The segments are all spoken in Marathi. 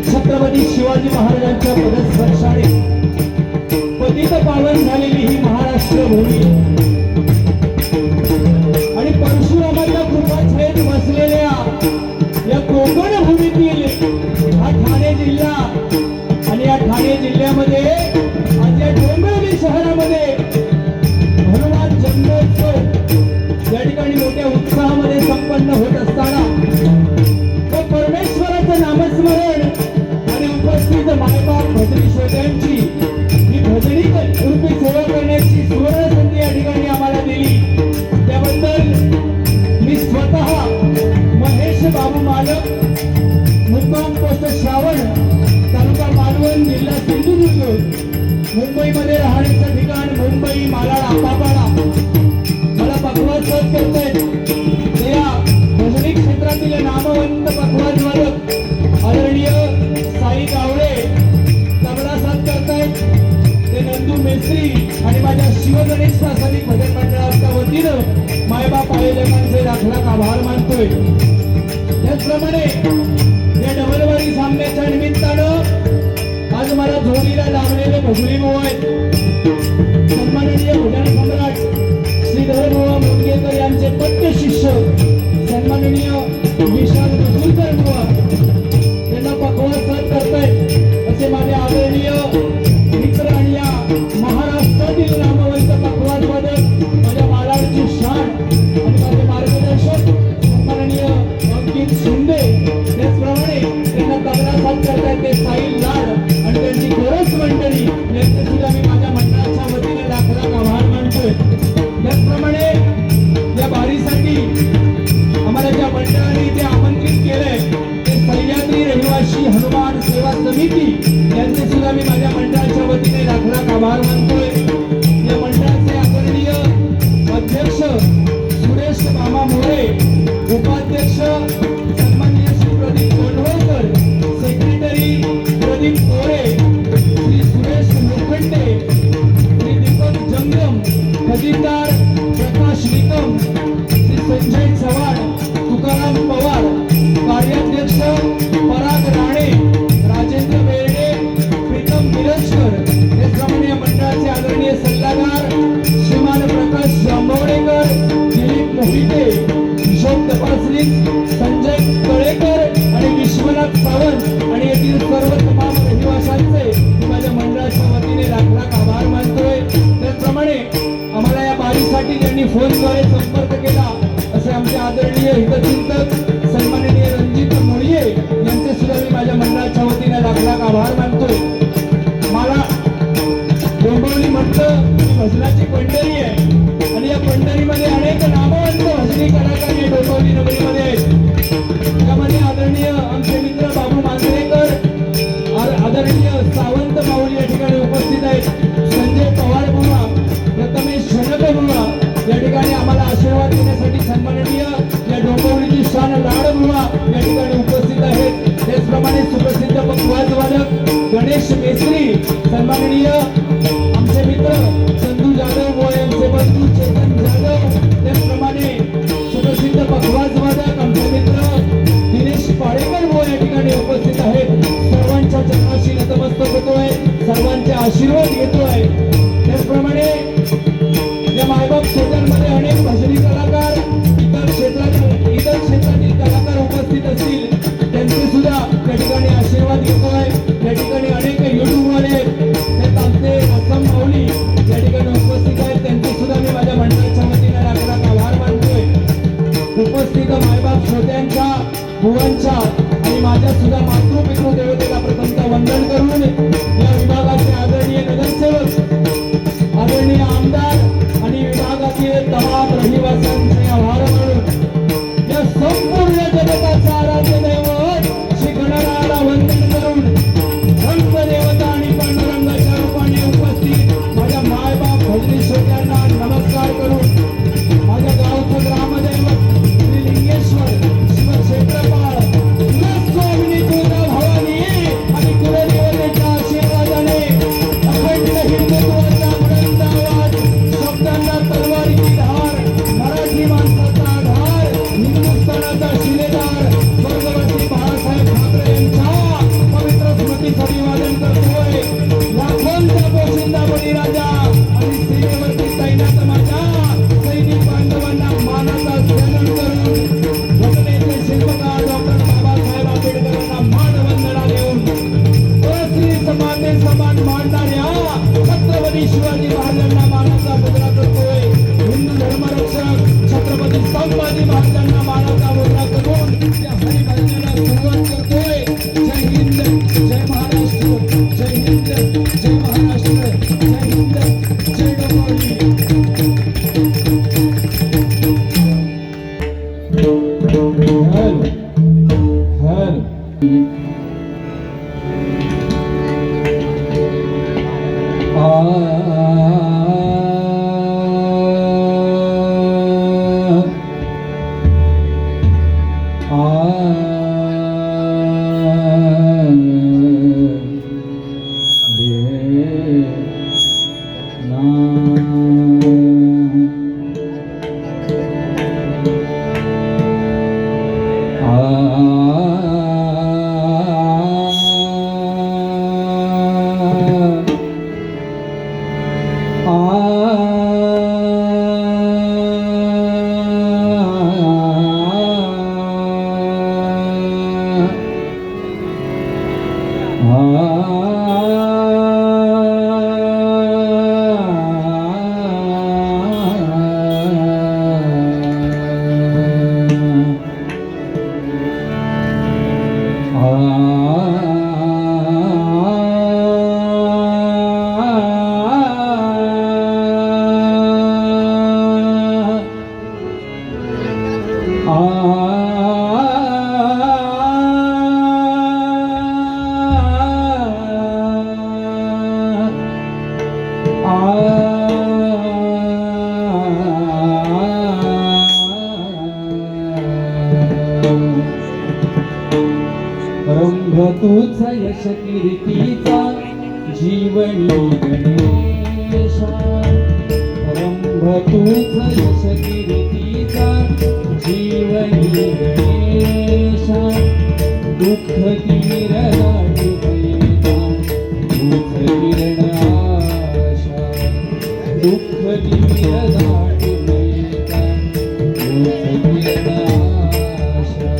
छत्रपती शिवाजी महाराजांच्या पदस्पर्शाने पतित पावन झालेली ही महाराष्ट्र भूमी आणि परशुरामाच्या कृपाछायेत बसलेल्या या कोकण भूमीतील हा ठाणे जिल्हा आणि या ठाणे जिल्ह्यामध्ये आज या डोंबिवली शहरामध्ये हनुमान जन्मोत्सव या ठिकाणी मोठ्या उत्साहामध्ये संपन्न होत असताना तो परमेश्वराचं नामस्मरण आणि उपस्थित मायबाप भजनी श्रोत्यांची ही भजनी रूपी सेवा करण्याची सुवर्ण संधी या ठिकाणी आम्हाला दिली त्याबद्दल मी स्वतः महेश बाबू मालक मुक्काम पोस्ट श्रावण तालुका मालवण जिल्हा सिंधुदुर्ग मुंबईमध्ये राहण्याचं ठिकाण मुंबई मालाड आपापाडा मला पखवाज साथ करतायत या भजनी क्षेत्रातील नामवंत पखवाज वादक आदरणीय साई गावडे तबला साथ करतायत ते नंदू मेस्त्री आणि माझ्या शिवगणेश प्रासादिक भजन मंडळाच्या वतीनं मायबाप आयोजकांचे लाख आभार मानतोय। त्याचप्रमाणे या डबलवारी सामन्याच्या निमित्तानं आज मला जोडीला लावलेले भजनी भाऊ आहेत सन्माननीय भजन सम्राट श्रीधर बुवा मुंडगेकर यांचे पट्ट शिष्य सन्माननीय विशाल मसूरकर बुवा त्यांना पखवाज साथ करतायत असे माझे आदरणीय मित्र आणि या महाराष्ट्रातील नामवंत पखवाज वादक माझ्या मालाडची शान आणि माझे मार्गदर्शक सन्माननीय अंकित शिंदे त्याचप्रमाणे त्यांना तबला साथ करतायत ते साहिल लाड आणि त्यांची गोरस मंडळी यांचे सुद्धा मी माझ्या मंडळाच्या वतीने लाख आभार मानतोय। त्याचप्रमाणे या बारीसाठी आम्हाला ज्या मंडळाने इथे आमंत्रित केलंय ते सह्याद्री रहिवासी हनुमान सेवा समिती यांचे सुद्धा मी माझ्या मंडळाच्या वतीने लाख आभार मानतोय। या मंडळाचे आदरणीय अध्यक्ष सुरेश मामा मोरे उपाध्यक्ष सन्माननीय श्री प्रदीप गोंडवलकर सेक्रेटरी प्रदीप कोरे श्री सुरेश लोखंडे श्री दीपक जंगम खजिनदार प्रकाश निकम श्री संजय चव्हाण तुकाराम पवार कार्याध्यक्ष पराग राणे राजेंद्र बेर्डे प्रीतम मिरजकर त्याचप्रमाणे मंडळाचे आदरणीय सल्लागार श्रीमान प्रकाश जांभवडेकर दिलीप मोहिते हिशोब तपासनीस संजय तळेकर आणि विश्वनाथ सावंत आणि येथील सर्व तमाम रहिवाशांचे माझ्या मंडळाच्या वतीने लाख आभार मानतोय। त्याचप्रमाणे आम्हाला या बारीसाठी ज्यांनी फोनद्वारे संपर्क केला असे आमचे आदरणीय हितचिंतक सन्माननीय रणजित मोळिये यांचे सुद्धा मी माझ्या मंडळाच्या वतीने लाख आभार मानतोय। मला डोंबिवली म्हटलं भजनाची पंढरी आहे आणि या पंढरीमध्ये अनेक नामवंत भजनी कलाकार हे डोंबिवली नगरीमध्ये आहेत। त्यामध्ये आदरणीय आमचे मित्र बाबू मांजरेकर आदरणीय सावंत माऊली या ठिकाणी उपस्थित आहेत संजय पवार बुवा प्रथमेश जनक बुवा या ठिकाणी आम्हाला आशीर्वाद देण्यासाठी सन्माननीय या डोंबिवलीची शान लाड बुवा या ठिकाणी उपस्थित आहेत। त्याचप्रमाणे सुप्रसिद्ध पखवाज वादक गणेश मेस्त्री सन्माननीय आमचे मित्र संधू जाधव बुवा यांचे बंधू चेतन जाधव त्याचप्रमाणे सुप्रसिद्ध पखवाज वादक आमचे मित्र दिनेश पाडेकर बुवा या ठिकाणी उपस्थित आहेत। सर्वांच्या चरणाशी नतमस्तक होतोय सर्वांचे आशीर्वाद घेतोय। त्याचप्रमाणे या मायबाप श्रोत्यांमध्ये अनेक भजनी कलाकार इतर क्षेत्रातील कलाकार उपस्थित असतील त्यांचे सुद्धा या ठिकाणी आशीर्वाद घेतोय। या ठिकाणी अनेक युट्यूबवाले ते तांते असम माऊली या ठिकाणी उपस्थित आहेत त्यांचे सुद्धा मी माझ्या मंडळाच्या वतीने लाख आभार मानतोय। उपस्थित मायबाप श्रोत्यांच्या बुवांच्या आणि माझ्या सुद्धा मातृपितृ देवतेला प्रथमतः वंदन करून या विभागाचे आदरणीय नगरसेवक मान मानणाऱ्या छत्रपती शिवाजी महाराजांना मानाचा मुद्रा करतोय. हिंदू धर्मरक्षक छत्रपती संभाजी महाराजांना मानाचा मुद्रा करून त्या हरिभजनाला सुरुवात करतोय. जय हिंद, जय महाराष्ट्र, जय हिंद, जय महाराष्ट्र, जय हिंद, जय डोंबिवली. हर तूच यश कीर्तीचा जीवनी गणेशा. रंभ तूच यश कीर्तीचा जीवनी गणेशा. दुःख तीर दाटुवेता तूच किरण आशा. दुःख तीर दाटुवेता तूच किरण आशा.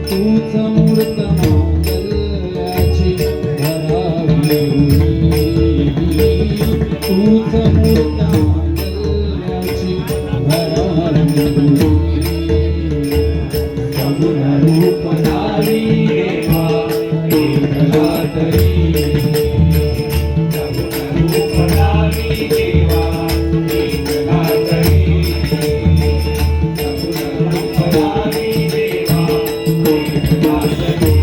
तूच मूर्त तूच मूर्त मांगल्याची भरारी. सगुण रूप धारी देवा एकला तरी. सगुण रूप धारी देवा एकला तरी. सगुण रूप धारी देवा एकला तरी.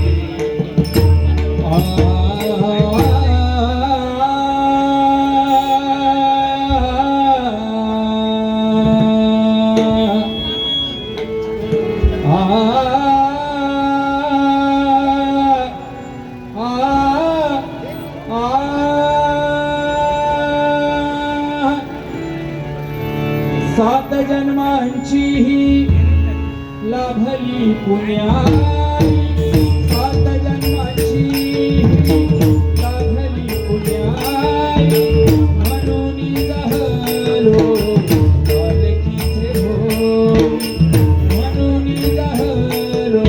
सात जन्मांची ही लाभली पुण्याई. सात जन्मांची लाभली पुण्याई. म्हणून जहलो पालखीचे भोई. म्हणून जहलो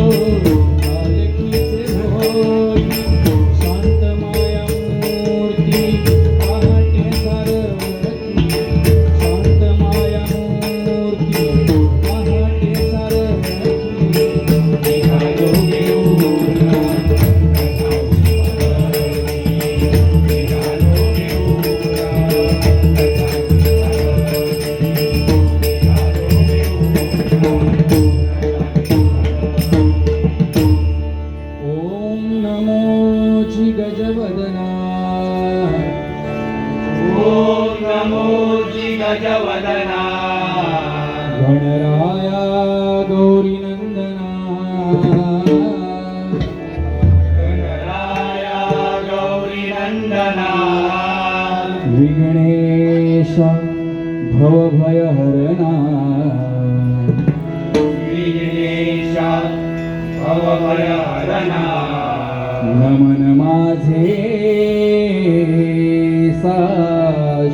पालखीचे भोई. शांत माया मूर्ती पहाटे सारवती. शांत माया मूर्ती पहाटे सारवती. निघालो घेऊन ओम नमो जी गजवदना. ओम नमो जी गजवदना. गणराया गौरी नंदना. गणराया गौरी नंदना. विघ्नेश भवभयहरणा. विघ्नेश भवभयहरणा. नमन माझे साष्टांगी.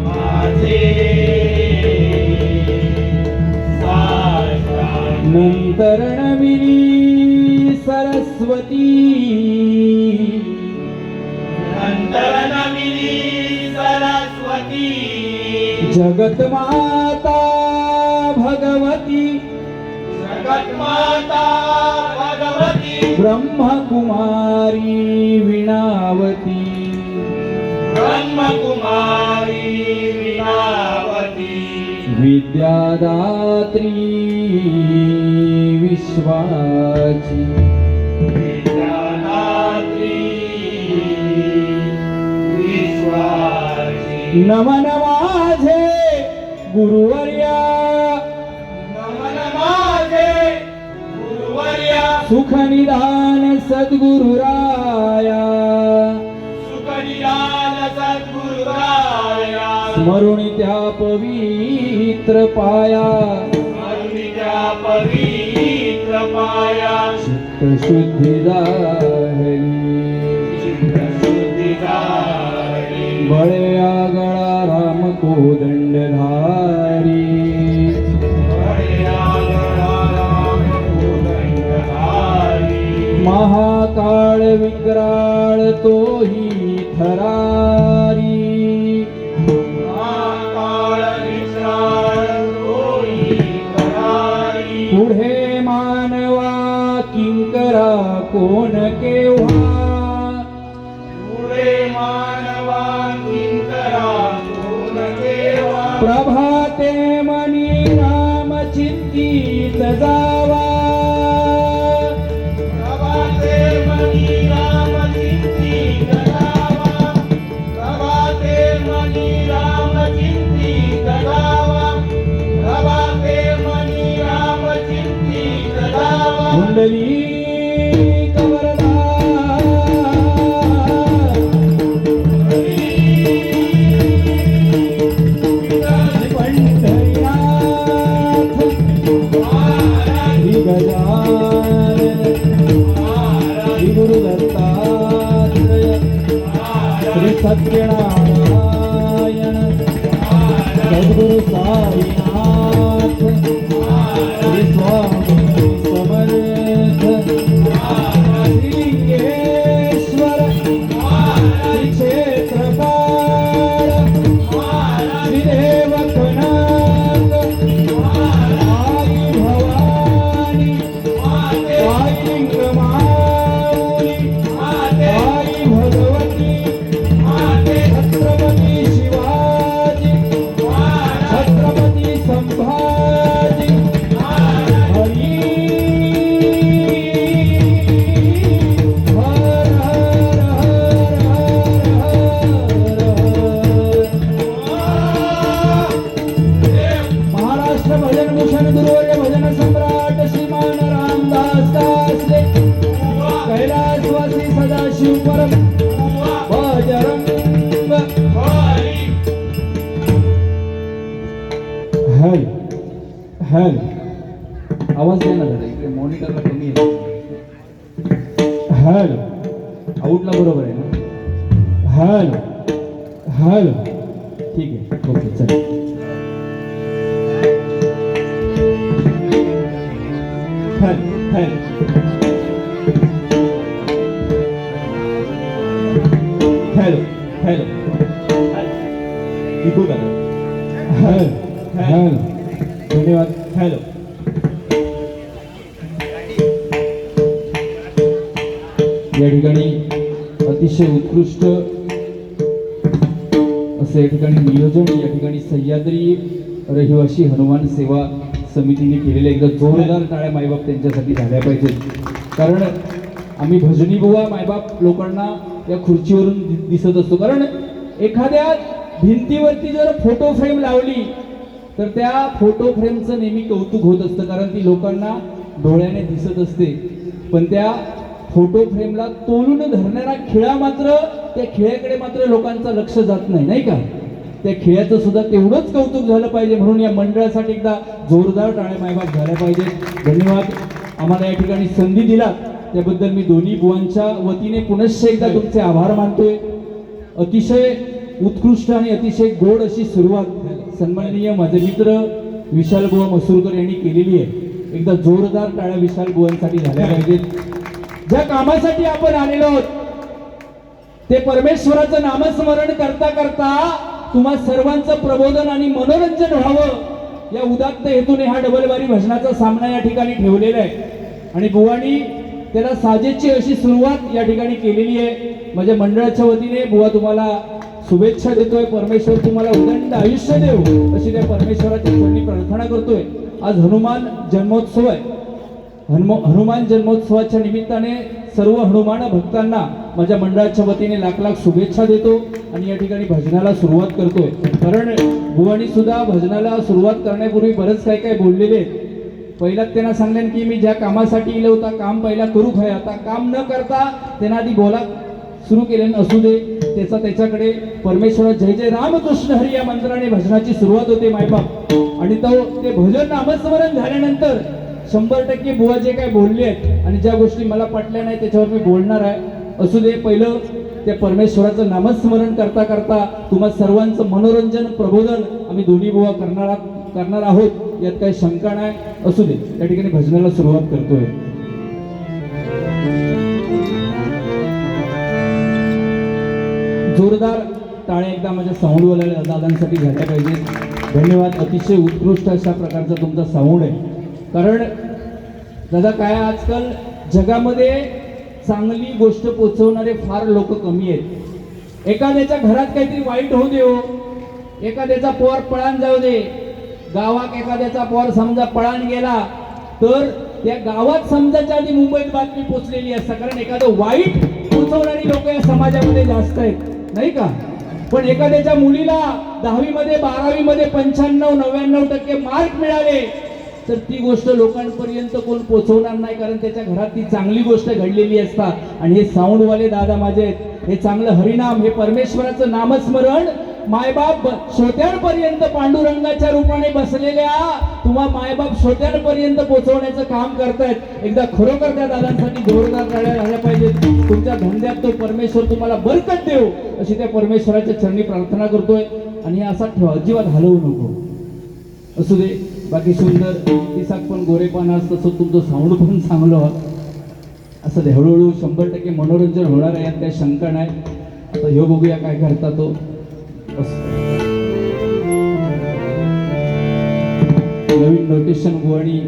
माझे साष्टांगी. नंतर नमिनी सरस्वती. सुंदरनमिनी सरस्वती जगतमाता भगवती जगन्माता भगवती ब्रह्मकुमारी विणावती ब्रह्मकुमारी वीणावती विद्यादात्री विश्वाची विद्यादात्री विश्वाची नमन माझे गुरुवर्या नमन माझे गुरुवर्या सुखनिदान सद्गुरुराया सुखनिदान सद्गुरुराया स्मरुणी त्या पवित्र पाया स्मरणीच्या पवित्र पाया चित्त शुद्धी झाली चित्तशुद्धी झाली बळे आगळा राम कोदंडधारी महाकाळ विक्राळ तोही थरारी पुढे मानवा किंकरा कोण केव्हा प्रभाते मनी राम चिंतीत जावा कुंडली कवरदा पंढरीनाथ श्री गजानन श्री गुरुदत्तात्रय श्री सत्यनारायण सद्गुरु साईनाथ श्री स्वामी समर्थ श्रीलिंगेश्वर श्री क्षेत्रपाळ श्री देवकनाथ आई भवानी आई लिंगमाऊली आई भगवती छत्रपती शिवाजी छत्रपती संभाजी हरी हर हर महाराष्ट्र भजन भूषण गुरुवर्य भजन सम्राट श्रीमान रामदास दासले कैलासवासी सदाशिव परम बजरंग हॅल हॅल आवाज दे ना दादा इकडे मॉनिटरला कमी आहे हॅल आउटला बरोबर आहे ना हॅल हॅल ठीक आहे ओके चल हॅल हॅल हॅलो हॅलो इको दादा हॅल हॅल धन्यवाद हॅलो या ठिकाणी अतिशय उत्कृष्ट असं या ठिकाणी नियोजन या ठिकाणी सह्याद्री रहिवासी हनुमान सेवा समितीने केलेले एकदा जोरदार टाळ्या मायबाप त्यांच्यासाठी झाल्या पाहिजेत कारण आम्ही भजनी बुवा मायबाप लोकांना या खुर्चीवरून दिसत असतो कारण एखाद्या भिंतीवरती जर फोटो फ्रेम लावली तर त्या फोटो फ्रेमचं नेहमी कौतुक होत असतं कारण ती लोकांना डोळ्याने दिसत असते पण त्या फोटो फ्रेमला तोलून धरणारा खिळा मात्र त्या खिळ्याकडे मात्र लोकांचं लक्ष जात नाही नाही का त्या खिळ्याचं सुद्धा तेवढंच कौतुक झालं पाहिजे म्हणून या मंडळासाठी एकदा जोरदार टाळ्या मायबाप झाल्या पाहिजेत धन्यवाद आम्हाला या ठिकाणी संधी दिला त्याबद्दल मी दोन्ही बुवांच्या वतीने पुनश्च एकदा तुमचे आभार मानतोय अतिशय उत्कृष्ट आणि अतिशय गोड अशी सुरुवात सन्माननीय माझे मित्र विशाल बुवा मसूरकर यांनी केलेली आहे एकदा जोरदार टाळ्या विशाल बुवांसाठी झाल्या पाहिजेत ज्या कामासाठी आपण आलेलो आहोत ते परमेश्वराचं नामस्मरण करता करता तुम्हा सर्वांचं प्रबोधन आणि मनोरंजन व्हावं या उदात्त हेतूने हा डबलबारी भजनाचा सामना या ठिकाणी ठेवलेला आहे. आणि बुवानी त्याला साजेची अशी सुरुवात या ठिकाणी केलेली आहे. माझ्या मंडळाच्या वतीने बुवा तुम्हाला शुभेच्छा देतोय. परमेश्वर तुम्हाला उदंड आयुष्य देव अशी त्या परमेश्वराच्या चरणी प्रार्थना करतोय. आज हनुमान जन्मोत्सव आहे. हनुमान जन्मोत्सवाच्या निमित्ताने सर्व हनुमान भक्तांना माझ्या मंडळाच्या वतीने लाख लाख शुभेच्छा देतो आणि या ठिकाणी भजनाला सुरुवात करतोय. कारण बुवानी सुद्धा भजनाला सुरुवात करण्यापूर्वी बरंच काय काय बोललेले आहेत. पहिल्यात त्यांना सांगेन की मी ज्या कामासाठी इलं होता काम पहिला करू खाय, आता काम न करता त्यांना आधी बोला सुरू केले असू दे. त्याच्याकडे परमेश्वरा जय जय रामकृष्ण हरी या मंत्राने भजनाची सुरुवात होते मायबाप. आणि ते भजन नामस्मरण झाल्यानंतर 100% बुवा जे काय बोलले आहेत आणि ज्या गोष्टी मला पटल्या नाही त्याच्यावर मी बोलणार आहे. असू दे, पहिलं त्या परमेश्वराचं नामस्मरण करता करता तुम्हा सर्वांचं मनोरंजन प्रबोधन आम्ही दोन्ही बुवा करणार आहोत, यात काही शंका नाही. असू दे, त्या ठिकाणी भजनाला सुरुवात करतोय. जोरदार टाळ्या एकदा माझ्या साऊंडवाल्या दादांसाठी झाल्या पाहिजे. धन्यवाद. अतिशय उत्कृष्ट अशा प्रकारचा तुमचा साऊंड आहे. कारण दादा काय आजकाल जगामध्ये चांगली गोष्ट पोचवणारे फार लोक कमी आहेत. एखाद्याच्या घरात काहीतरी वाईट होऊ दे, हो एखाद्याचा पोर पळान जाऊ दे, गावात एखाद्याचा पोर समजा पळान गेला तर त्या गावात समजाच्या आधी मुंबईत बातमी पोचलेली असते. कारण एखादं वाईट पोचवणारी लोक या समाजामध्ये जास्त आहेत, नाही का? पण एखाद्याच्या मुलीला 10वी मध्ये 12वी मध्ये 95-99% मार्क मिळाले तर ती गोष्ट लोकांपर्यंत कोण पोचवणार नाही, कारण त्याच्या घरात ती चांगली गोष्ट घडलेली असतात. आणि हे साऊंडवाले दादा माझे आहेत, हे चांगलं हरिनाम, हे परमेश्वराचं नामस्मरण मायबाप श्रोत्यांपर्यंत पांडुरंगाच्या रूपाने बसलेल्या तुम्हा मायबाप श्रोत्यांपर्यंत पोहोचवण्याचं काम करतायत. एकदा खरोखर त्या दादांसाठी जोरदार टाळ्या झाल्या पाहिजेत. तुमच्या धंद्यात तो परमेश्वर तुम्हाला बरकत देव अशी त्या परमेश्वराच्या चरणी प्रार्थना करतोय. आणि हे असा ठेवा, अजिबात हलवू नको. असू दे, बाकी सुंदर तिसाक पण गोरेपाना तसं तुमचं साऊंड पण चांगलं असं दे. हळूहळू 100% मनोरंजन होणार आहे, यात काही शंका नाही. आता ह्यो बघूया काय करता तो. नवीन नोटेशन गोवाणी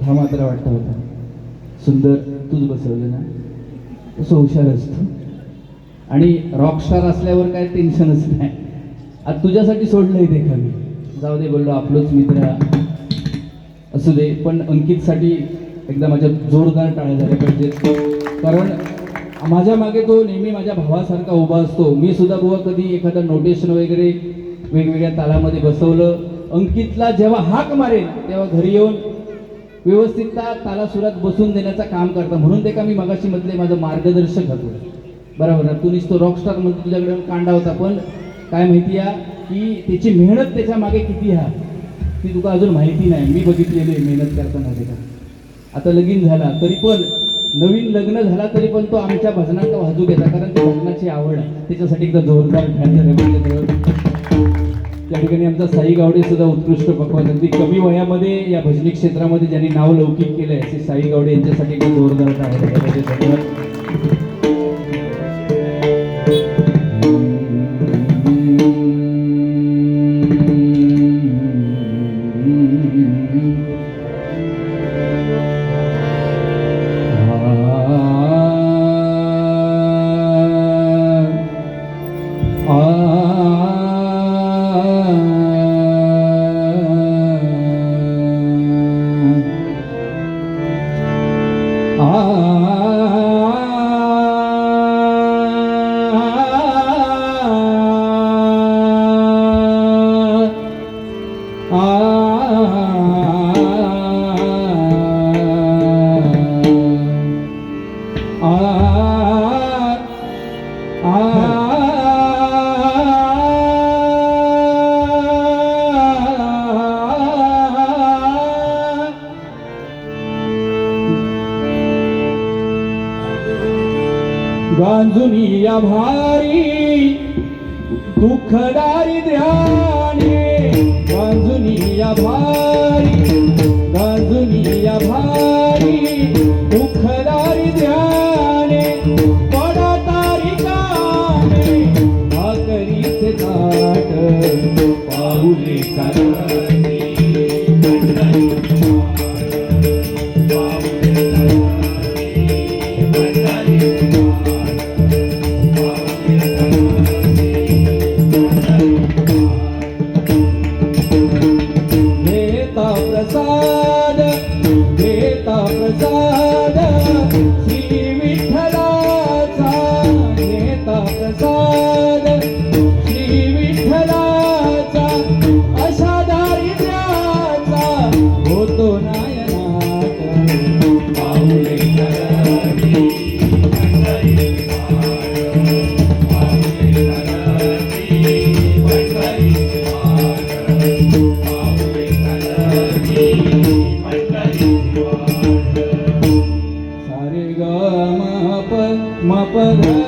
धामात्रा वाटत होता. सुंदर तूच बसवलं ना, तसं हुशार असतो. आणि रॉकस्टार असल्यावर काय टेन्शनच नाही. आज तुझ्यासाठी सोडलंय ते खाली, जाऊ दे बोललो, आपलोच मित्र असू दे. पण अंकितसाठी एकदा माझ्या जोरदार टाळ्या झाल्या पाहिजेत. कारण माझ्या मागे तो नेहमी माझ्या भावासारखा उभा असतो. मी सुद्धा बुवा कधी एखादं नोटेशन वगैरे वेगवेगळ्या तालामध्ये बसवलं, अंकितला जेव्हा हाक मारेल तेव्हा घरी येऊन व्यवस्थित ताला सुरात बसून देण्याचं काम करता. म्हणून ते का मी मगाशी म्हटले माझं मार्गदर्शक होतो. बरोबर ना, तू नुसतं रॉकस्टार मध्ये तुझ्याकडे कांडा होता, पण काय माहिती आहे की त्याची मेहनत त्याच्या मागे किती आहे ती तुका अजून माहिती नाही. मी बघितलेली आहे मेहनत करताना. त्याला आता लगीन झाला तरी पण, नवीन लग्न झाला तरी पण तो आमच्या भजनाचा वाजू घेता, कारण त्या भजनाची आवड आहे. त्याच्यासाठी एकदा जोरदार त्या ठिकाणी आमचा साई गावडे सुद्धा उत्कृष्ट पकवान, अगदी कमी वयामध्ये या भजनी क्षेत्रामध्ये ज्यांनी नाव लौकिक केलंय असे साई गावडे यांच्यासाठी एकदा जोरदार धन्यवाद. गांजुनिया भारी दुःखदारी ध्याने, गांजुनिया भारी, गांजुनिया भारी दुःखदारी ध्याने, पडा तारिका म प ध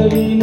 वाजवी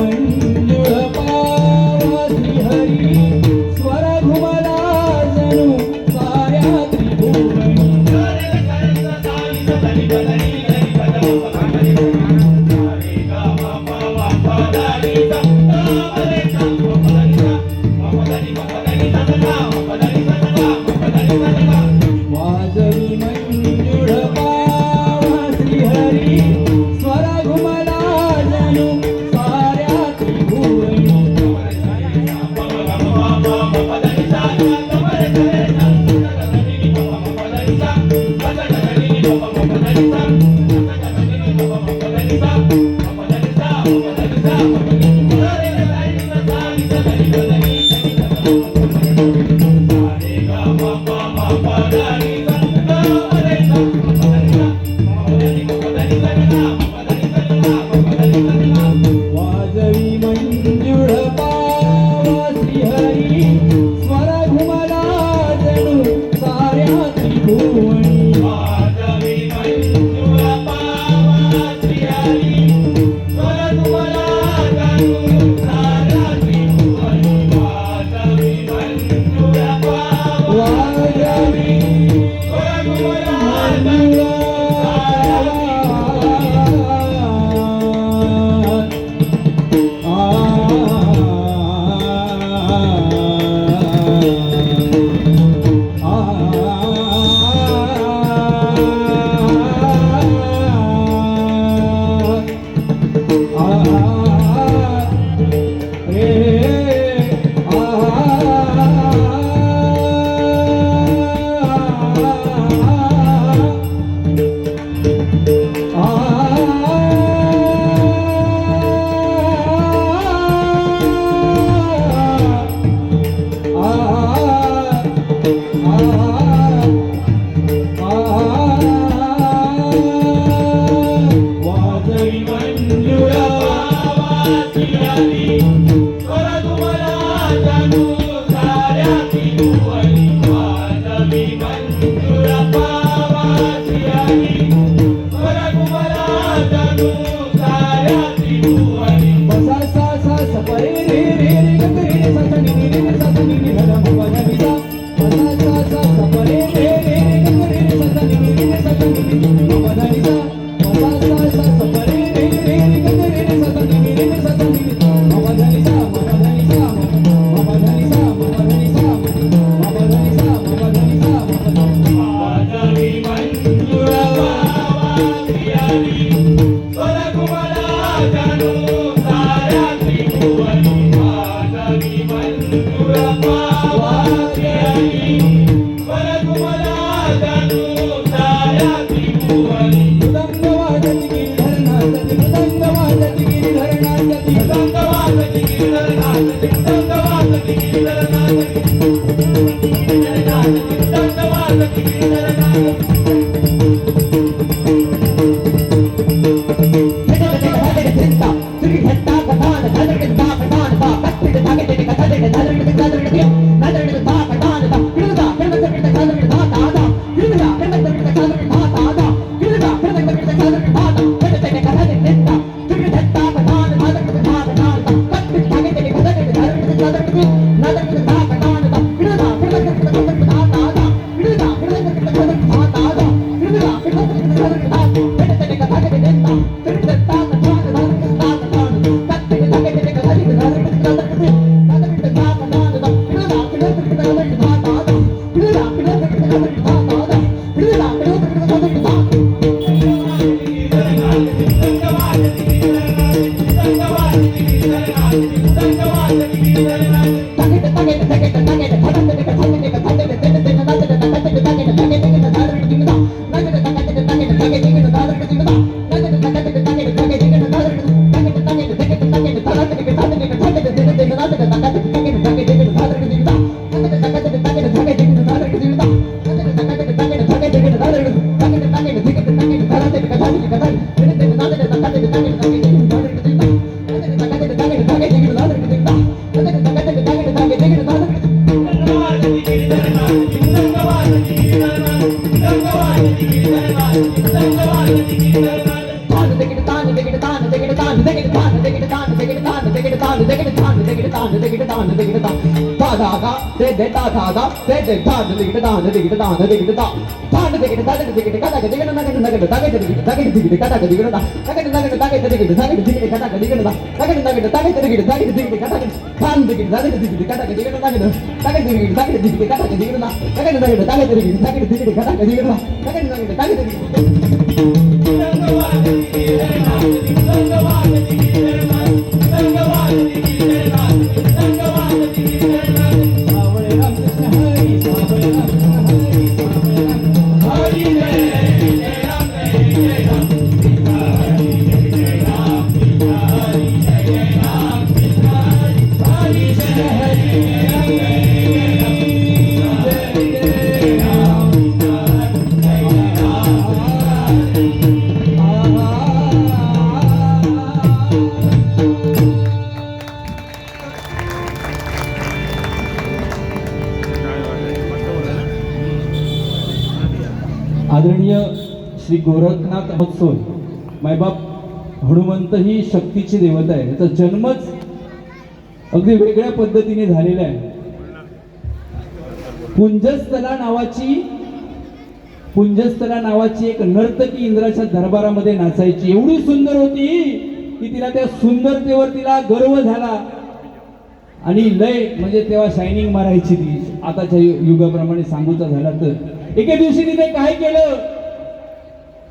वाजवी मंजूळ पावाची आली स्वर तुम्हाला जाणू साऱ्या त्रिभुवनी वाजवी मंजूळ पावाची आली स्वर तुम्हाला जाणू साऱ्या त्रिभुवनी बसा सा सा सपरे रे रे रे ग रे रे सा सा नि रे सा सा नि रे ग म ग नि सा बसा सा सा सपरे रे रे रे ग रे रे सा सा नि रे सा सा नि रे म ग नि सा बसा सा सा सपरे रे रे रे ग रे रे सा सा नि रे सा सा नि रे म ग नि सा म ग नि सा म ग नि सा म ग नि सा म ग नि सा म ग नि सा वाजवी मंजूळ पावाची आली स्वर तुम्हाला जाणू साऱ्या त्रिभुवनी वाजवी मंजूळ पावाची आली स्वर तुम्हाला जाणू साऱ्या त्रिभुवनी मृदंग वाजती गिरिधरनाथती मृदंग वाजती गिरिधरनाथती मृदंग वाजती गिरिधरनाथती मृदंग वाजती गिरिधरनाथती मृदंग वाजती गिरिधरनाथती आदरणीय श्री गोरखनाथ महोत्सव मायबाप हनुमंत ही शक्तीची देवता आहे. त्याचा जन्मच अगदी वेगळ्या पद्धतीने झालेला आहे. पुंजस्थला नावाची एक नर्तकी इंद्राच्या दरबारामध्ये नाचायची. एवढी सुंदर होती की तिला त्या सुंदरतेवर तिला गर्व झाला आणि लय म्हणजे तेव्हा शायनिंग मारायची ती. आताच्या युगाप्रमाणे सांगूचा झाला तर एके दिवशी तिने काय केलं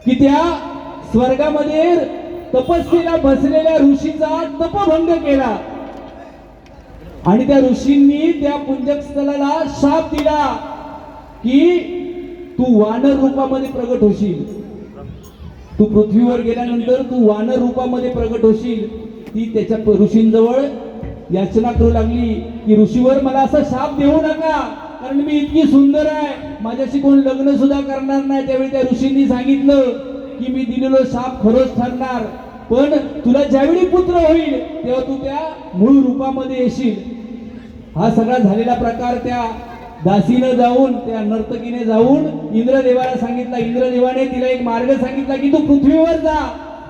की त्या स्वर्गामध्ये तपस्येला बसलेल्या ऋषीचा तपभंग केला आणि त्या ऋषींनी त्या पुंजस्थलाला शाप दिला की तू वानर रूपामध्ये प्रगट होशील. तू पृथ्वीवर गेल्यानंतर तू वानर रूपामध्ये प्रगट होशील. ती त्याच्या ऋषींजवळ याचना करू लागली की ऋषीवर मला असा शाप देऊ नका. कारण मी इतकी सुंदर आहे, माझ्याशी कोण लग्न सुद्धा करणार नाही. त्यावेळी त्या ऋषींनी सांगितलं की मी दिलेलो शाप खरोच ठरणार, पण तुला ज्यावेळी पुत्र होईल तेव्हा तू त्या मूळ रूपामध्ये येशील. हा सगळा झालेला प्रकार त्या दासीनं जाऊन, त्या नर्तकीने जाऊन इंद्रदेवाला सांगितला. इंद्रदेवाने तिला एक मार्ग सांगितला की तू पृथ्वीवर जा,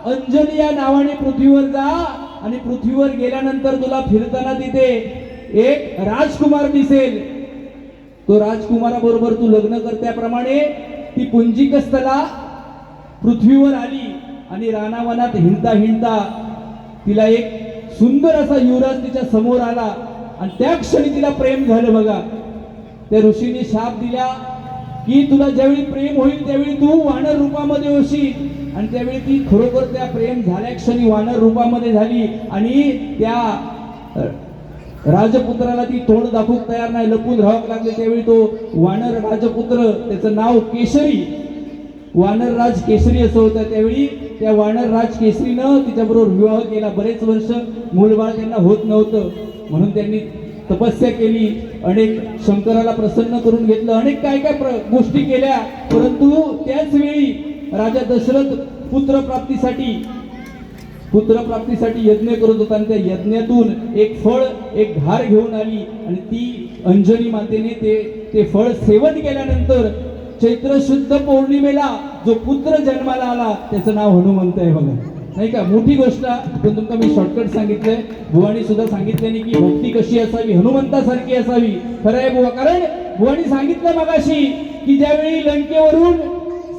अंजनी या नावाने पृथ्वीवर जा, आणि पृथ्वीवर गेल्यानंतर तुला फिरताना तिथे एक राजकुमार दिसेल. तो राजकुमाराबरोबर तू लग्न कर. त्याप्रमाणे ती पुंजिकस्थला पृथ्वीवर आली आणि रानावनात हिंडता हिंडता तिला एक सुंदर असा युवराज तिच्या समोर आला आणि त्या क्षणी तिला प्रेम झालं. बघा, त्या ऋषींनी शाप दिला की तुला ज्यावेळी प्रेम होईल त्यावेळी तू वानर रूपामध्ये होशील. आणि त्यावेळी ती खरोखर त्या प्रेम झाल्या क्षणी वानर रूपामध्ये झाली आणि त्या राजपुत्राला ती तोंड दाखवू तयार नाही, लपून राहावं लागले. त्यावेळी तो वानर राजपुत्र, त्याचं नाव केशरी, वानरराज केसरी असं होतं. त्यावेळी त्या वानरराज केसरीनं तिच्याबरोबर विवाह केला. बरेच वर्ष मूलबाळ त्यांना होत नव्हतं, म्हणून त्यांनी तपस्या केली, अनेक शंकराला प्रसन्न करून घेतलं, अनेक काय काय गोष्टी केल्या. परंतु त्याच वेळी राजा दशरथ पुत्रप्राप्तीसाठी यज्ञ करत होता आणि त्या यज्ञातून एक फळ, एक घार घेऊन आली आणि ती अंजनी मातेने ते फळ सेवन केल्यानंतर चैत्र शुद्ध पौर्णिमेला जो पुत्र जन्माला आला त्याचं नाव हनुमंत आहे. बघा, नाही का, मोठी गोष्ट. पण तुमका मी शॉर्टकट सांगितलंय. बुवानी सुद्धा सांगितल्याने की भक्ती कशी असावी, हनुमंतासारखी असावी. खरं आहे बुवा, कारण बुवानी सांगितलं मगाशी की ज्यावेळी लंकेवरून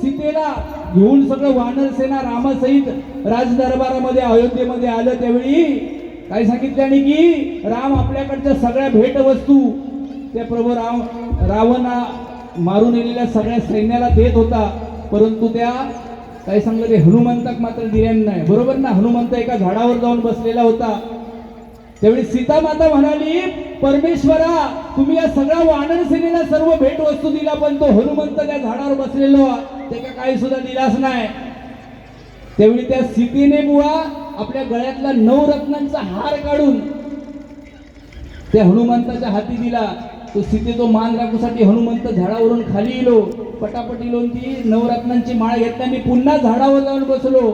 सीतेला घेऊन सगळं वानर सेना रामासहित राजदरबारामध्ये अयोध्येमध्ये आलं, त्यावेळी काय सांगितल्याने की राम आपल्याकडच्या सगळ्या भेटवस्तू त्या प्रभू रावणा मारून येलेल्या सगळ्या सैन्याला देत होता, परंतु त्या काय सांगलं ते हनुमंताक मात्र दिल्या नाही. बरोबर ना, हनुमंत एका झाडावर जाऊन बसलेला होता. त्यावेळी सीता माता म्हणाली, परमेश्वरा तुम्ही या सगळ्या वानर सेनेला सर्व भेट वस्तू दिला, पण तो हनुमंत त्या झाडावर बसलेलो त्याला काही सुद्धा दिलाच नाही. त्यावेळी त्या सीतेने बुवा आपल्या गळ्यातला 9 रत्नांचा हार काढून त्या हनुमंताच्या हाती दिला. तो सीते तो मान राखूसाठी हनुमंत झाडावरून खाली इलो, पटापट इलो, ती 9 रत्नांची माळ घेतल्याने पुन्हा झाडावर जाऊन बसलो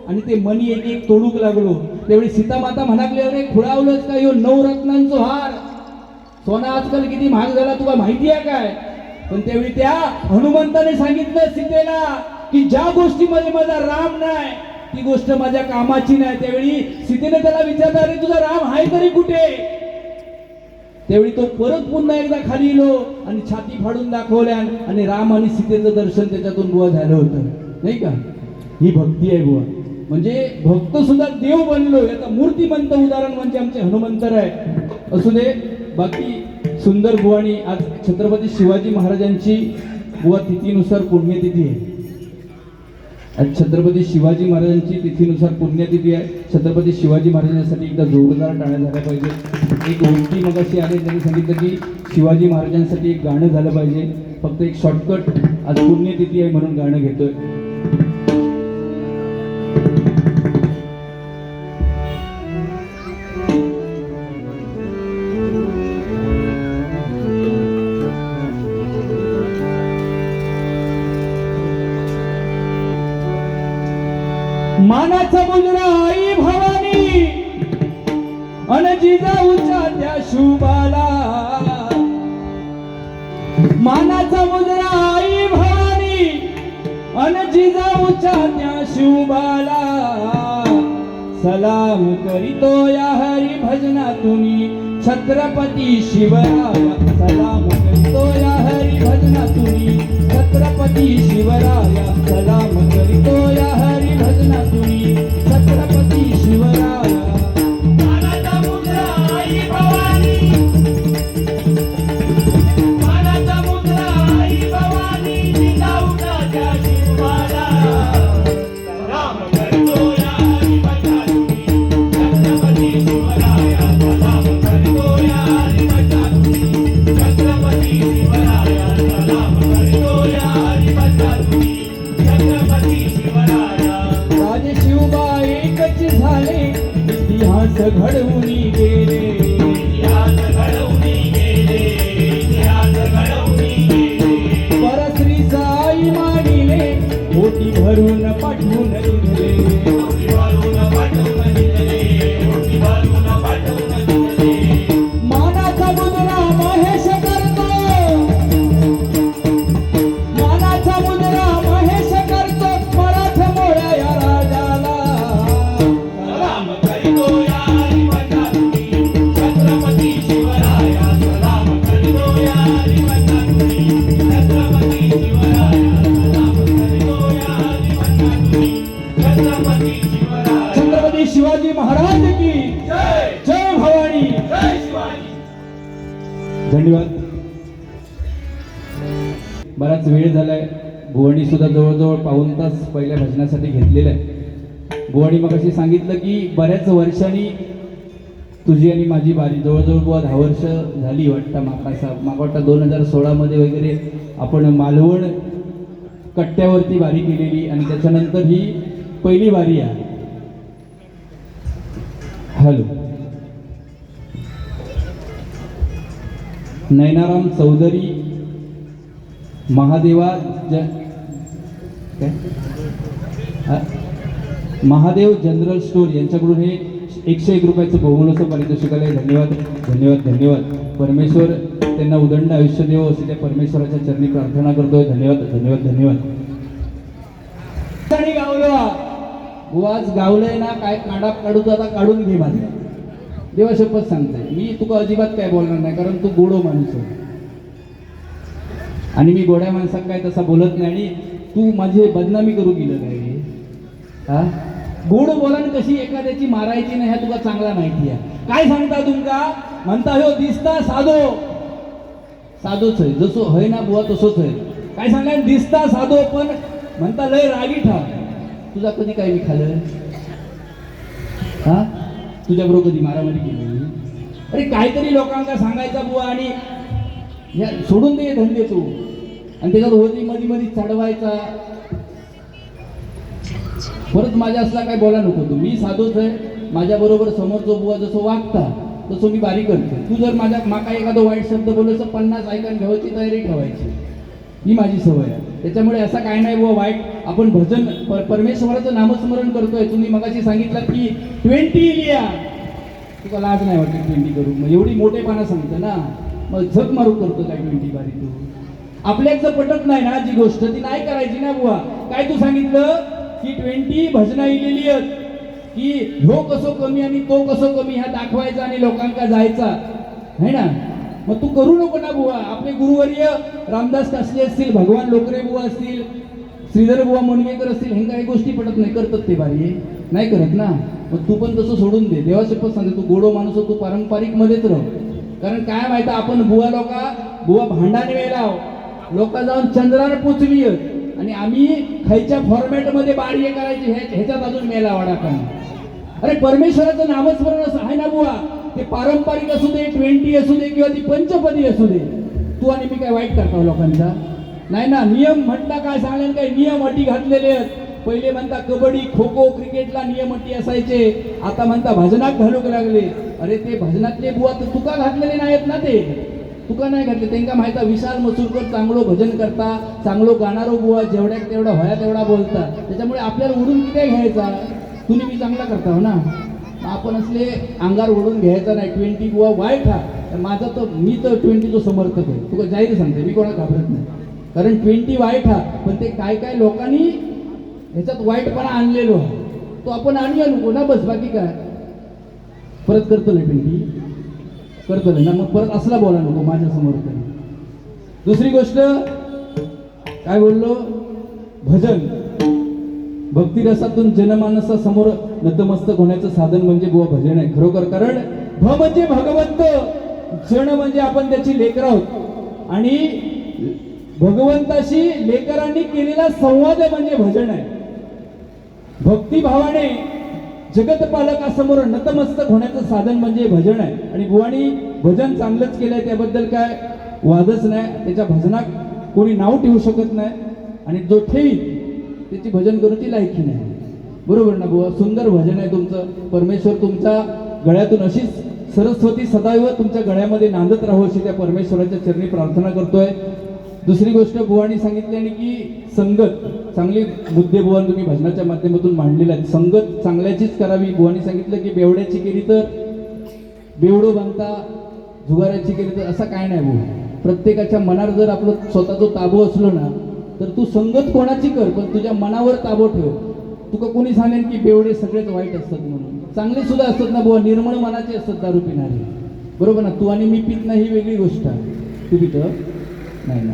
आणि ते मणी एक एक तोडूक लागलो. त्यावेळी सीता माता म्हणाली, अरे खुळावलंच का, यो 9 रत्नांचो हार, सोना आजकाल किती महाग झाला तुला माहिती आहे काय. पण त्यावेळी त्या हनुमंताने सांगितलं सीतेला की ज्या गोष्टीमध्ये माझा राम नाही ती गोष्ट माझ्या कामाची नाही. त्यावेळी सीतेने त्याला विचारलं, अरे तुझा राम आहे तरी कुठे. त्यावेळी तो परत पुन्हा एकदा खाली इलो आणि छाती फाडून दाखवल्या आणि राम आणि सीतेचं दर्शन त्याच्यातून बुवा झालं होतं. नाही का, ही भक्ती आहे बुवा. म्हणजे भक्त सुद्धा देव बनलो याचा मूर्तिमंत उदाहरण म्हणजे आमचे हनुमंतर आहे. असू दे, बाकी सुंदर बुवानी आज छत्रपती शिवाजी महाराजांची बुवा तिथीनुसार पुण्यतिथी आहे. आज छत्रपती शिवाजी महाराजांची तिथीनुसार पुण्यतिथी आहे. छत्रपती शिवाजी महाराजांसाठी एकदा जोरदार टाळ्या झाल्या पाहिजे. एक गोष्टी मगाशी आले, त्यांनी सांगितलं की शिवाजी महाराजांसाठी एक गाणं झालं पाहिजे. फक्त एक शॉर्टकट, आज पुण्यतिथी आहे म्हणून गाणं घेतोय. मानाचा मुजरा आई भवानी अन जिजाऊच्या त्या शुभाला, मानाचा मुजरा आई भवानी अन जिजाऊच्या त्या शुभाला, सलाम करीतो या हरी भजनातून छत्रपती शिवराया, सलाम करीतो या हरी भजनातून छत्रपती शिवराया, सलाम करीतो या हरी भजनातून छत्रपती शिवराया. मानाचा मुद्रा आई भवानी, मानाचा मुद्रा आई भवानी, जिजाऊच्या त्या शिवबाला, सलाम करतो या हरी भजनातून छत्रपती शिवराया, सलाम करतो या हरी भजनातून छत्रपती शिवराया, सलाम करतो या हरी भजनातून. बराच वेळ झालाय. बुवाणी सुद्धा जवळजवळ पाऊण तास पहिल्या भजनासाठी घेतलेलं आहे. बुवाणी मग अशी सांगितलं की बऱ्याच वर्षांनी तुझी आणि माझी बारी, जवळजवळ बुवा 10 वर्ष झाली वाटतं. माका वाटतं 2016 वगैरे आपण मालवण कट्ट्यावरती वारी केलेली आणि त्याच्यानंतर ही पहिली वारी आहे. Hello, Nayanaram Chaudhary Mahadev general store यांच्याकडून हे 101 रुपयाचं बहुमूल्याचं पारितोषिक आहे. धन्यवाद धन्यवाद धन्यवाद. परमेश्वर त्यांना उदंड आयुष्य देव अशी त्या परमेश्वराच्या चरणी प्रार्थना करतोय. धन्यवाद धन्यवाद धन्यवाद. आणि गावलो बुवाच गावलंय ना, काय काढू तर आता काढून घे माझे. देवा शपथ सांगते, मी तुका अजिबात काय बोलणार नाही, कारण तू गोडो माणूस आहे आणि मी गोड्या माणसाक काय तसा बोलत नाही. आणि तू माझी बदनामी करू गेलं काय रे? हा, गोड बोलान कशी एखाद्याची मारायची नाही, ह्या तुका चांगला माहिती आहे. काय सांगता तुमका म्हणता हो दिसता साधो साधोच आहे, जसो होय ना बुवा तसोच आहे. काय सांगला दिसता साधो, पण म्हणता लय रागीठ हा. तुझा कधी काय मी खाल्लं? हा, तुझ्याबरोबर कधी मारामारी केली? अरे काहीतरी लोकांना सांगायचा बुवा आणि या सोडून दे धंदे तू, आणि त्याच्यात होती मध्ये मध्ये चढवायचा. परत माझ्या असला काय बोला नको तू. मी साधोच आहे, माझ्याबरोबर समोरचा बुवा जसं वागता तसं मी बारी करतो. तू जर माझ्या माका एखादं वाईट शब्द बोलायचं 50 ऐकून घ्यायची तयारी ठेवायची, ही माझी सवय आहे. त्याच्यामुळे असं काय नाही बुवा वाईट. आपण भजन परमेश्वराचं नामस्मरण करतोय. तुम्ही मगाशी सांगितलं की 20 लिया, तुला लाज नाही वाटत 20 करू? मग एवढी मोठेपणा सांगतं ना, मग झक मारू करतो काय 20 बारी? तू आपल्याच जर पटत नाही ना जी गोष्ट, ती नाही करायची ना बुवा. काय तू सांगितलं की 20 भजना इलेली आहेत की ह्यो कसो कमी आणि तो कसो कमी ह्या दाखवायचा आणि लोकांका जायचा है ना. मग तू करू नको ना बुवा. आपले गुरुवर्य रामदास कासले असतील, भगवान लोकरे बुवा असतील, श्रीधर बुवा मुनगेकर असतील, ह्यांना काही गोष्टी पटत नाही, करतात ते बारी नाही करत ना. मग तू पण तसं सोडून दे. देवा शपथ सांगते, तू गोडो माणूस, तू पारंपरिक मध्येच राह. कारण काय माहिती, आपण बुवा भांडाने वेळा लोक जाऊन चंद्रावर पोचली आणि आम्ही खायच्या फॉर्मॅटमध्ये बारी करायची, ह्याच्यात अजून मेला वाडा का. अरे परमेश्वराचं नामस्मरण असं आहे ना बुवा, ते पारंपरिक असू दे, 20 असू दे किंवा ती पंचपदी असू दे. तू आणि मी काय वाईट करतो लोकांचा? नाही ना. नियम म्हणता काय सांगेल, काय नियम अटी घातलेले आहेत. पहिले म्हणता कबड्डी खो खो क्रिकेटला नियम अटी असायचे, आता म्हणता भजनात घालूक लागले. अरे ते भजनातले बुवा तर तुका घातलेले नाहीत ना, ते तुका नाही घातले. त्यांना माहिती विशाल मसूरकर चांगलं भजन करता, चांगलं गाणारो बुवा, जेवढ्या तेवढा व्हाया तेवढा बोलता. त्याच्यामुळे आपल्याला उडून किती घ्यायचा? तुम्ही मी चांगला करता हो ना, आपण असले अंगार ओढून घ्यायचा नाही. 20 बुवा वाईट हा. माझा तर मी तर 20 समर्थक आहे. तुला जाहीर सांगते, मी कोणा घाबरत नाही. कारण 20 वाईट हा, पण ते काय काय लोकांनी ह्याच्यात वाईटपणा आणलेलो हा, तो आपण आणूया नको ना, बस. बाकी काय परत करतो नाही 20 करतो ना, मग परत असला बोला नको माझ्या समोर तरी. दुसरी गोष्ट काय बोललो, भजन भक्तिरसातून जनमानसासमोर नतमस्तक होण्याचं साधन म्हणजे बुवा भजन आहे खरोखर. कारण भ म्हणजे भगवंत, जन म्हणजे आपण त्याची लेकर आहोत आणि भगवंताशी लेकरांनी केलेला संवाद म्हणजे भजन आहे. भक्तिभावाने जगतपालकासमोर नतमस्तक होण्याचं साधन म्हणजे भजन आहे. आणि बुवानी भजन चांगलंच केलंय, त्याबद्दल काय वादच नाही. त्याच्या भजनात कोणी नाव ठेवू शकत नाही आणि जो ठेवी त्याची भजन करूची लायकी नाही. बरोबर ना बुवा? सुंदर भजन आहे तुमचं. परमेश्वर तुमच्या गळ्यातून अशीच सरस्वती सदैव तुमच्या गळ्यामध्ये नांदत राहू अशी त्या परमेश्वराच्या चरणी प्रार्थना करतोय. दुसरी गोष्ट बुवानी सांगितली आणि की संगत चांगली मुद्दे बुवान तुम्ही भजनाच्या माध्यमातून मांडलेला आहे. संगत चांगल्याचीच करावी. बुवानी सांगितलं की बेवड्याची केली तर बेवडो बनता, जुगाराची केली तर असं काय नाही बुवा. प्रत्येकाच्या मनावर जर आपलं स्वतःचा ताबो असलो ना, तर तू संगत कोणाची कर, पण तुझ्या मनावर ताबो ठेव. तुका कोणी सांगेल की बेवडे सगळेच वाईट असतात म्हणून? चांगले सुद्धा असतात ना बुवा, निर्मळ मनाचे असतात दारू पिणारे. बरोबर ना? तू आणि मी पित नाही ही वेगळी गोष्ट आहे. तू पित नाही ना,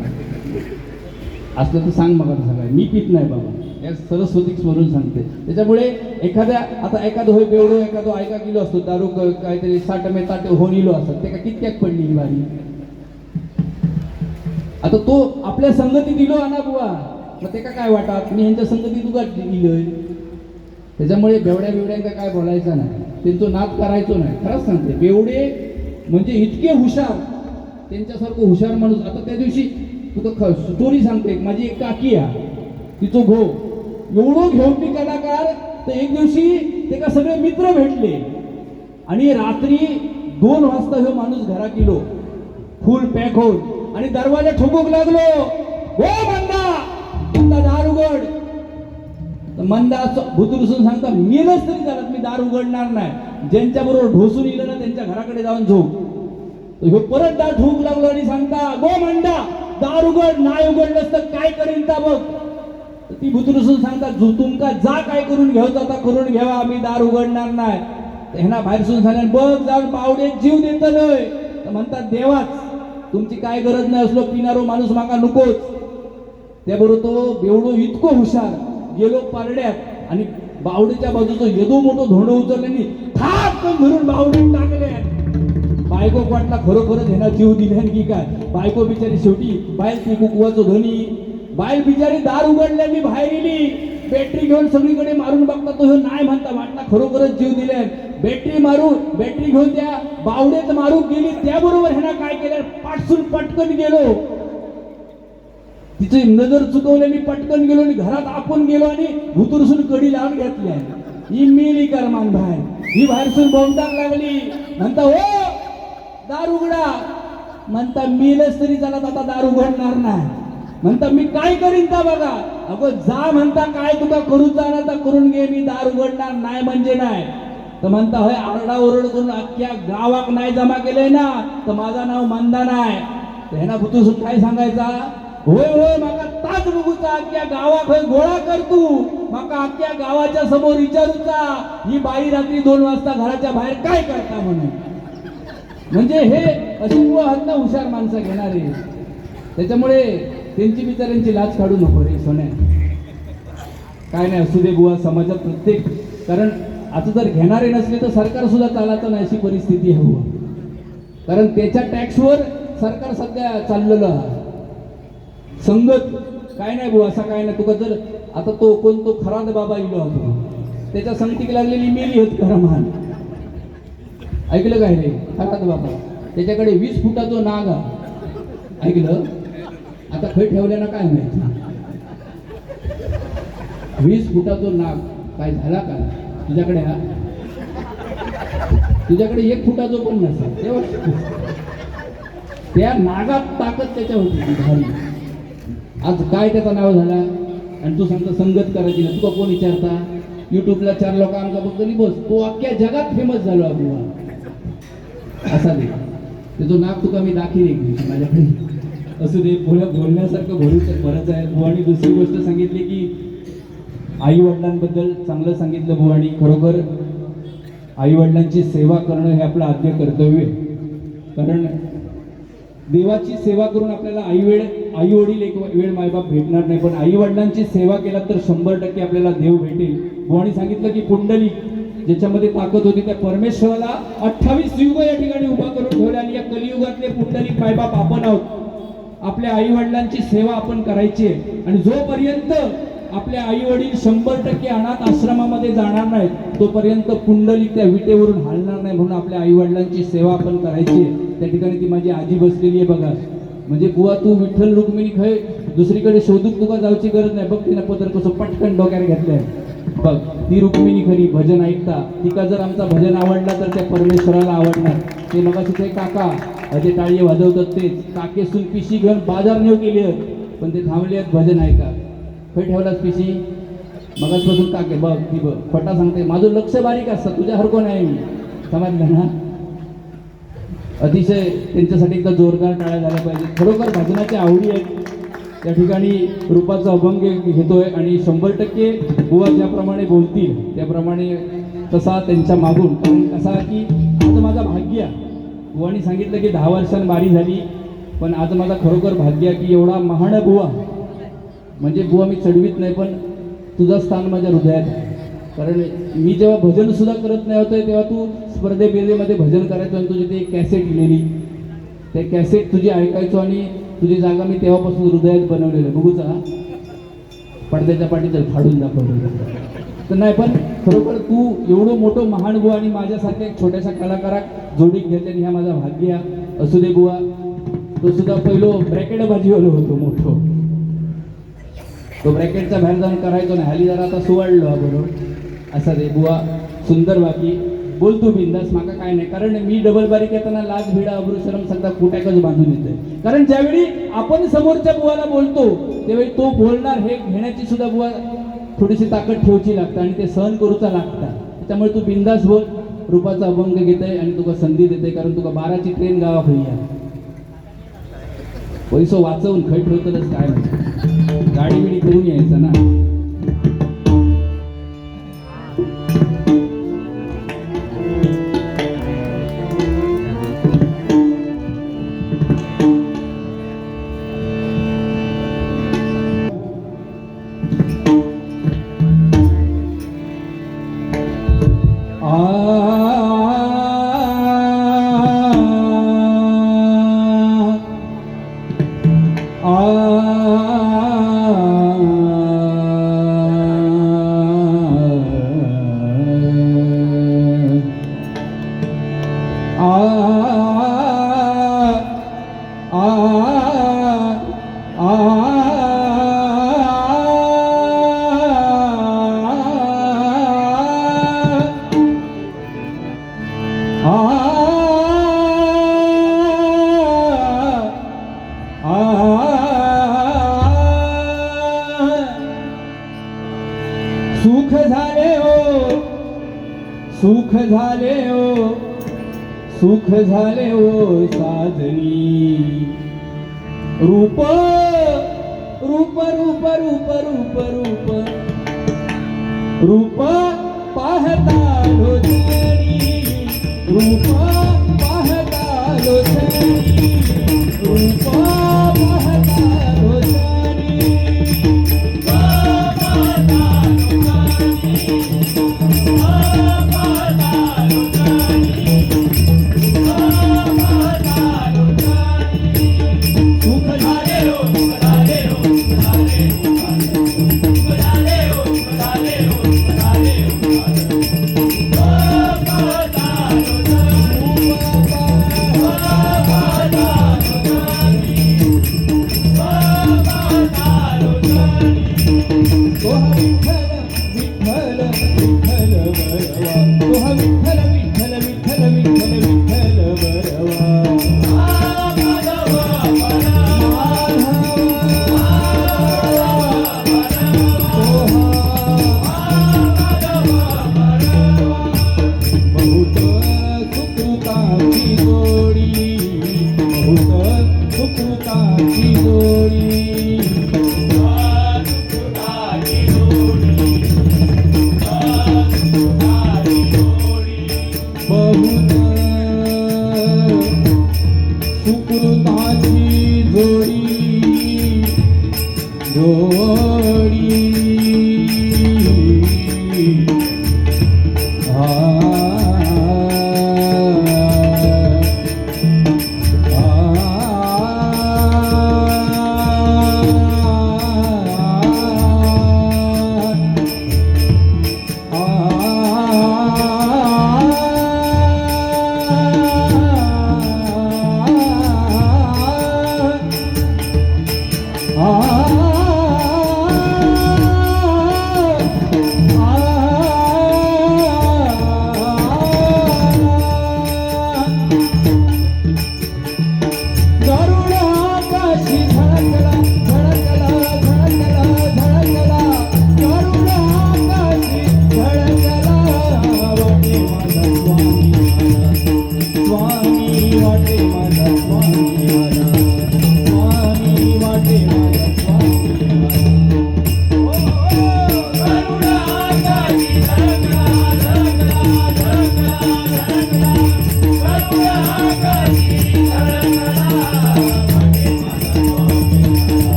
असलं तर सांग मला सगळं. मी पित नाही बाबा, या सरस्वतीच म्हणून सांगते. त्याच्यामुळे एखादं होय बेवडो, एखादं ऐका किलो असतो दारू, काहीतरी 60 ताटे होऊन इलो असतात, ते का कितक्याक पडली ही बारी? आता तो आपल्या संगती दिलो ना बुवा, मग ते काय वाटत मी यांच्या संगती तुका दिलोय. त्याच्यामुळे बेवड्या बिवड्यांका काय बोलायचं नाही, त्यांचं नाद करायचो नाही. खरंच सांगते, बेवडे म्हणजे इतके हुशार, त्यांच्यासारखं हुशार माणूस. आता त्या दिवशी तुका स्टोरी सांगते, माझी एक काकी आहे, तिचं घो एवढं घेऊन मी कलाकार. तर एक दिवशी ते का सगळे मित्र भेटले आणि रात्री 2 वाजता हे माणूस घरा गेलो फुल पॅक होऊन आणि दरवाजा ठोकूक लागलो, हो मंदा दार उघड. तर मंदा भुतुरसून सांगता, मेलच तरी झालं मी दार उघडणार नाही, ज्यांच्या बरोबर ढोसून येलं ना त्यांच्या घराकडे जाऊन झोप. तर ह्यो परत दार ठोकू लागलो आणि सांगता, गो मंदा दार उघड, नाही उघडलंस तर काय करीन ता बघ. ती भुतुरसून सांगता, तुमका जा काय करून घेऊ आता करून घ्यावा, आम्ही दार उघडणार नाही. ह्यांना बाहेरसून झाल्याने बघ जाऊन बावडे जीव देतलोय. तर म्हणतात, देवाच तुमची काय गरज नाही, असलो पिणारो माणूस माका नकोच. त्याबरोबर तो बेवडो इतको हुशार गेलो पारड्यात आणि बावडीच्या बाजूचं येदो मोठं धोंड उचलल्याने थापकन धरून बावडीत टाकले. बायको वाटला खरोखरच ह्यांना जीव दिल्यान की काय. बायको बिचारी शेवटी बाहेर ती कुकवाचं धनी बाहेर बिचारी दार उघडल्याने बाहेर गेली. बॅटरी घेऊन सगळीकडे मारून बघता, तो नाही म्हणता, वाटला खरोखरच जीव दिले. बॅटरी घेऊन त्या बावडेत मारून गेली. त्याबरोबर ह्यांना काय केलं, पाठसून पटकन गेलो, तिची नजर चुकवल्याने पटकन गेलो आणि घरात आपण गेलो आणि भुतुरसून कडी लावून घेतल्या. ही मेली करमान बाहेर, ही बाहेरसून बोंबटाक लागली. म्हणता, हो दार उघडा. म्हणता, मेलच तरी चला आता दार उघडणार नाही. म्हणता, मी काय करीन ता बघा. अगो जा म्हणता, काय तुका करून जाणार तर करून घे, मी दार उघडणार नाही म्हणजे नाही. तर म्हणता, होय आरडाओरड करून अख्ख्या गावाक नाही जमा केलंय ना, तर माझं नाव मंदा नाही. तर ह्यांना भुतुरसून काय सांगायचा, होय होय माका ताच बघूचा, अख्ख्या गावाक होय गोळा कर तू, माका अख्ख्या गावाच्या समोर विचारूचा ही बाई रात्री 2 वाजता घराच्या बाहेर काय करता म्हणून. म्हणजे हे अशी हत्ता हुशार माणसं घेणारे. त्याच्यामुळे त्यांची बिचाऱ्यांची लाज काढू नको रे सोन्या. काय नाही, असू दे बुवा, समाजात प्रत्येक, कारण आता जर घेणारे नसले तर सरकार सुद्धा चालायचं नाही अशी परिस्थिती आहे बुवा. कारण त्याच्या टॅक्सवर सरकार सध्या चाललेलं संगत काय नाही बुवा, असं काय नाही. तुका जर आता तो कोण तो खराद बाबा इलो होतो, त्याच्या संगतीक लागलेली मेली होत खरं मान, ऐकलं काय रे. खराद बाबा त्याच्याकडे 20 फुटाचा नाग हा, ऐकलं. आता खै ठेवल्या ना काय माहिती, 20 फुटाचा नाग काय झाला का तुझ्याकडे. हा तुझ्याकडे 1 फुटाचा पण नसेल तेव्हा त्या नागात ताकद त्याच्या होती भारी. आज काय त्याचं नाव झाला आणि तू सांगता संगत करायची ना. तुका कोण विचारता, युट्यूबला 4 लोक आमका बघतली बस, तो अख्ख्या जगात फेमस झालो बुवा. असा दे त्याचं नाव तुका मी दाखील एक दिवशी माझ्याकडे. असू दे, बोलण्यासारखं बरंच आहे. बुवानी दुसरी गोष्ट सांगितली की आई वडिलांबद्दल चांगलं सांगितलं बुवानी. खरोखर आई वडिलांची सेवा करणं हे आपलं आद्य कर्तव्य आहे. कारण देवाची सेवा करून आपल्याला आई वडील एक वेळ मायबाप भेटणार नाही, पण आई वडिलांची सेवा केला तर 100% आपल्याला देव भेटेल. बुवानी सांगितलं की पुंडलिक ज्याच्यामध्ये ताकद होती त्या परमेश्वराला 28 युग या ठिकाणी उभा करून ठेवले आणि या कलियुगातले पुंडलिक मायबाप आपण आहोत. आपल्या आई वडिलांची सेवा आपण करायची आहे आणि जोपर्यंत आपले आई वडील 100% अनाथ आश्रमामध्ये जाणार नाहीत तोपर्यंत पुंडलिक त्या विटेवरून हलणार नाही. म्हणून आपल्या आई वडिलांची सेवा आपण करायची आहे. त्या ठिकाणी ती माझी आजी बसलेली आहे बघा. म्हणजे बुवा तू विठ्ठल रुक्मिणी खय दुसरीकडे शोधूक तुका जाऊची गरज नाही. बघ तिनं पत्र कसं पटकन डोक्यावर घेतलंय. बघ ती रुक्मिणी खरी भजन ऐकता, तिका जर आमचा भजन आवडला तर त्या परमेश्वराला आवडणार. ते मगाशी ते काका ते टाळी वाजवतात तेच काकेसून पिशी घेऊन बाजार नेऊ केली पण ते थांबले आहेत भजन ऐका. खय ठेवलास पिशी मगासपासून काके बघ ती बघ खोटा सांगते. माझं लक्ष बारीक असतं, तुझ्यासारखं नाही मी, समजलं ना. अतिशय त्यांच्यासाठी एकदा जोरदार टाळ्या झाल्या पाहिजे. खरोखर भजनाच्या आवडी आहेत. त्या ठिकाणी रूपाचा अभंग घेतोय आणि 100% बुवा ज्याप्रमाणे बोलतील त्याप्रमाणे तसा त्यांच्या मागून. कारण कसा की आज माझं भाग्य, बुवानी सांगितलं की 10 वर्षांनी बारी झाली, पण आज माझा खरोखर भाग्य की एवढा महान बुवा. म्हणजे बुवा मी चढवीत नाही पण तुझं स्थान माझ्या हृदयात आहे. कारण मी जेव्हा भजन सुद्धा करत नाही होतं तेव्हा तू स्पर्धेमध्ये भजन करायचो आणि तुझी ते कॅसेट लिहिलेली, ते कॅसेट तुझी ऐकायचो आणि तुझी जागा मी तेव्हापासून हृदयात बनवलेलं बघूचा पडद्याच्या पाठीत फाडून दाखवतो. तर नाही पण खरोखर तू एवढं मोठं महान बुवा आणि माझ्यासारख्या एक छोट्याशा कलाकाराक जोडीक घेतले ह्या माझा भाग्य असू दे बुवा. तो सुद्धा पहिलो ब्रॅकेट भाजीवालो होतो मोठो. तो ब्रॅकेटच्या बाहेर जाऊन करायचो नाही. हल्ली जरा आता सुवाळलो हा बरोबर असा दे बुवा. सुंदर बाकी बोल तू बिंदास माका काय नाही. कारण मी डबल बारीक येताना लाज भिडा अब्रुशरम सगळा कुटाकच बांधून येतोय. कारण ज्यावेळी आपण समोरच्या बुवाला बोलतो त्यावेळी तो बोलणार हे घेण्याची सुद्धा बुवा थोडीशी ताकद ठेवची लागतं आणि ते सहन करूचा लागतात. त्याच्यामुळे तू बिंदास बोल. रूपाचा अभंग घेतोय आणि तुका संधी देते. कारण तुका 12ची ट्रेन गावा होईया. पैसो वाचवून खै ठेवतलंच काय नाही. गाडी बिडी करून यायचं ना. सुख झाले हो, सुख झाले हो, सुख झाले हो साजनी. रूप रूप रूप रूप रूप रूप रूप पाहता लोचनी. रूप पाहता लोचनी. रूप पाहता लोचनी.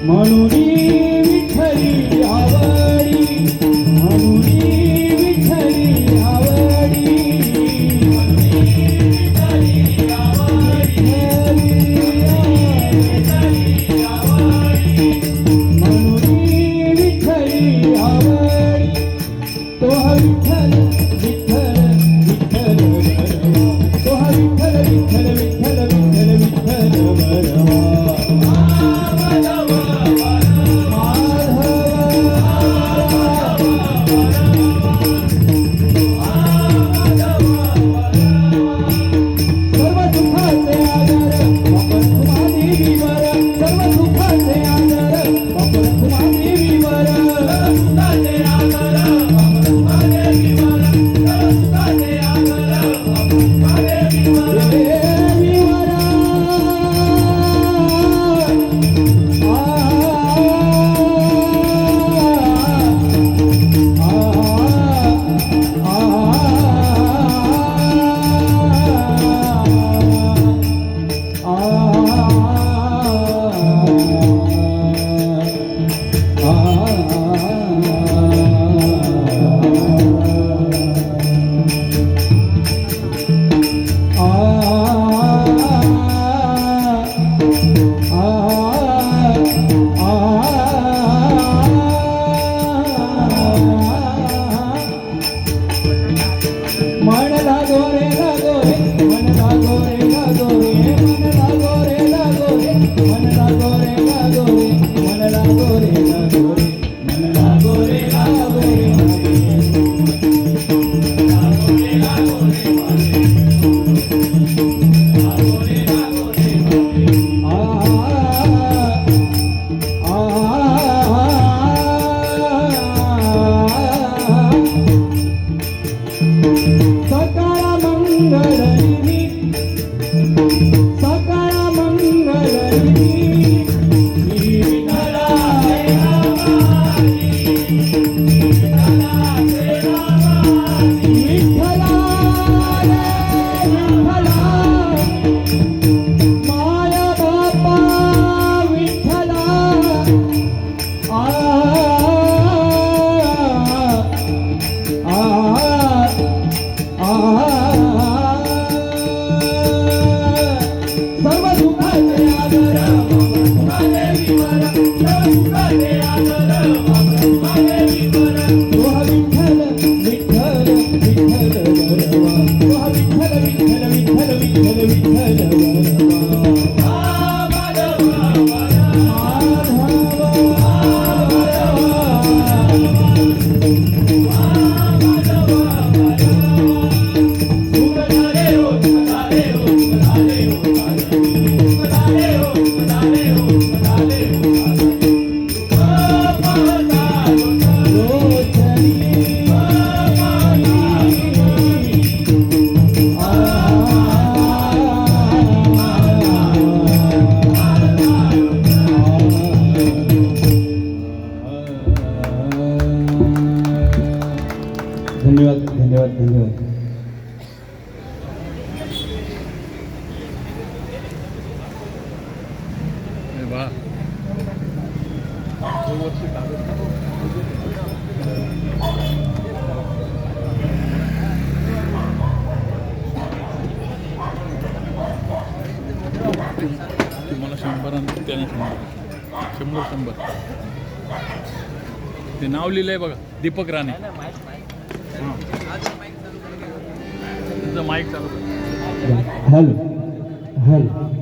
म्हणून विठ्ठली आवडी, म्हणून विठ्ठली आवडी, म्हणून विठ्ठली आवडी. तो हा विठ्ठल विठ्ठल विठ्ठल बरवा, तो हा विठ्ठल विठ्ठल विठ्ठल विठ्ठल विठ्ठल बरवा. मन लागो रे लागो रे, मन लागो रे लागो रे, मन लागो रे लागो रे, मन लागो रे लागो रे, मन लागो रे लागो रे, मन लागो रे लागो रे, लागो रे लागो रे, लागो रे लागो रे. सकाळ मंगळी, सकाळ मंगळी, विठ्ठला रे रामाची, विठ्ठला रे रामाची, विठ्ठला रे विठ्ठला, माया बापा विठ्ठला. सर्व सुखाचे आदर माझे विवर, सर्व सुखाचे आदर माझे विवर. तो हा विठ्ठल विठ्ठल विठ्ठल बरवा, तो हा विठ्ठल विठ्ठल विठ्ठल विठ्ठल विठ्ठल बरवा. धन्यवाद धन्यवाद धन्यवाद. तुम्हाला 100 आणि त्याने 100 ते नाव लिहिलंय बघा, दीपक राणे. तुझं माईक चालू. Hello hello